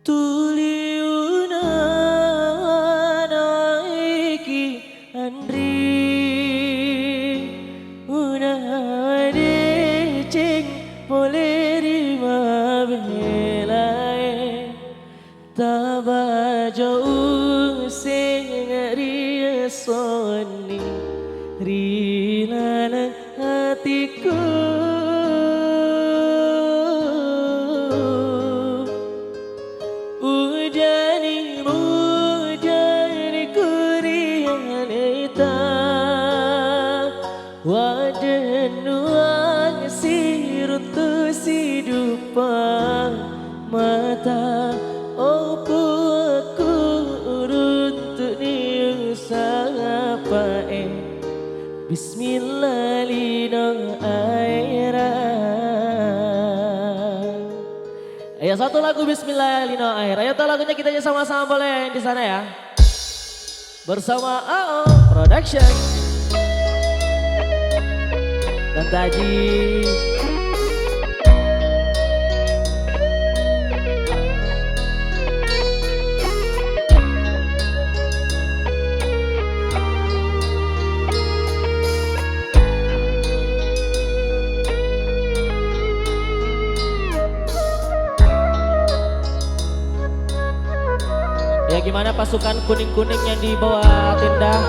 Tuliuna naiki andri una deceng boleh rima belai taba jauh sengari soni rilana hatiku wadenuang sirutu sidupa mata opo aku urut ni sapa Bismillah lino aira. Ayo satu lagu Bismillah lino aira. Ayo tuh lagunya kita sama-sama boleh di sana ya. Bersama AO Production dan Taji. Ya gimana pasukan kuning-kuning yang di bawah tenda?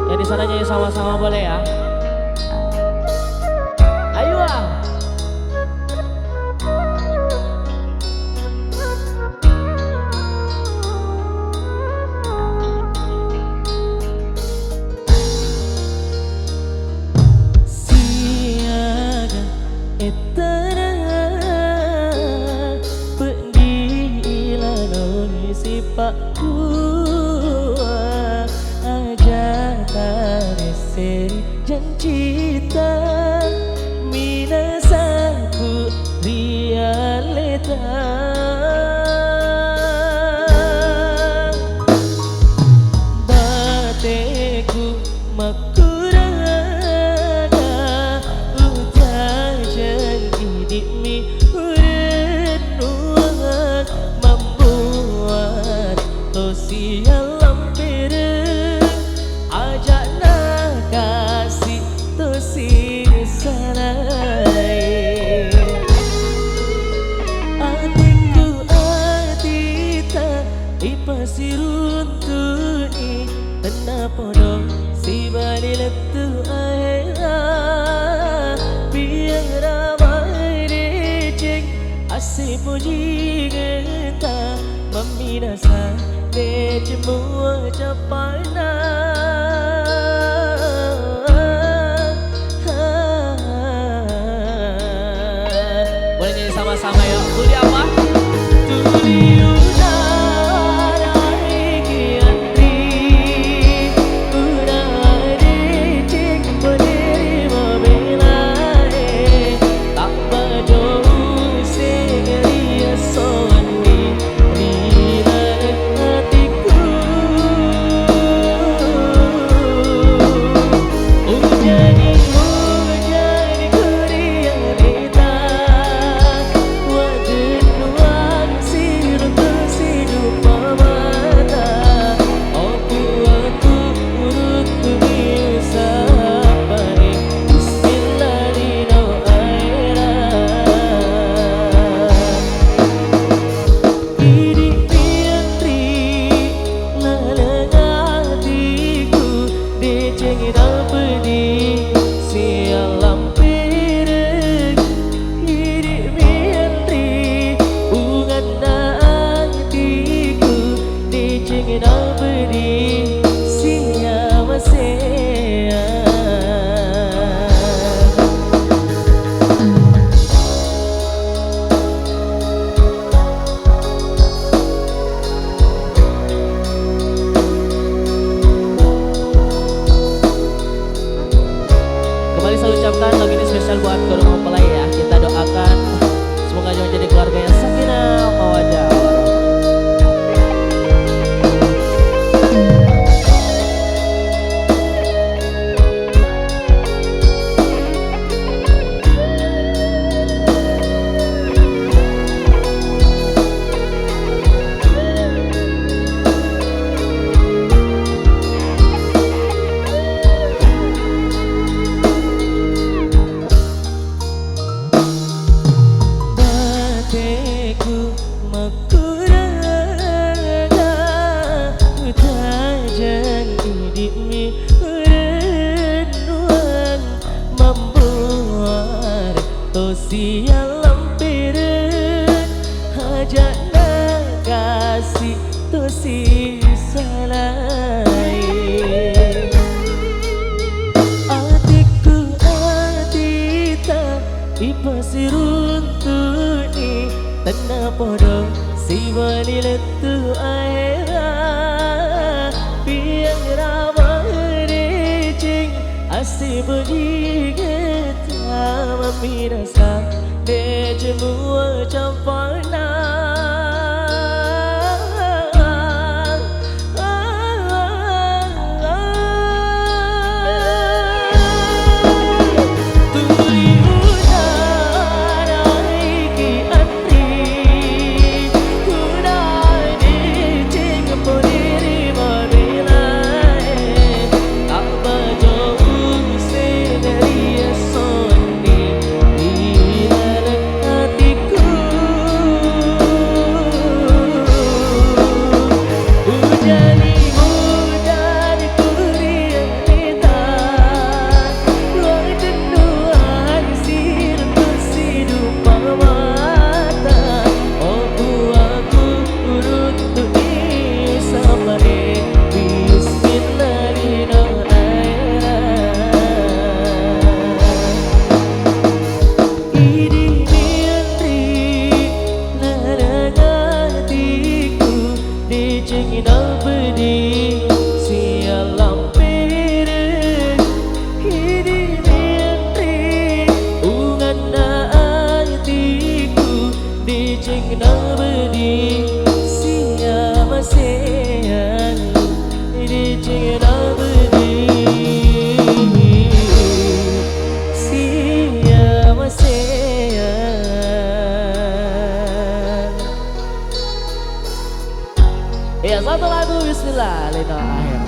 Yang di sana nyanyi sama-sama boleh ya? Ayo ah. Siaga etara Pak Tua aja tareseri janjita minasaku realita bateku makurada utajan hidimi urenuan tosi alam bere ajak nak kasih tosi salai hatiku atita ipasi runtuni tena podo si bali letu aira biar ramai receng asih puji genta meminasa de semua capana boleh nyanyi sama-sama yuk. Tuli apa? Tuli udara iki antri udara dicik berdiri membelai tak bajau segeri soni siang lempirin hajat kasih tu si salai hatiku atita ipasiruntuni tanah podo si wali letu aira biang ramah recing asih berjigeta memirasa de jemua campana Ya satu lagu bismillah Lino akhir.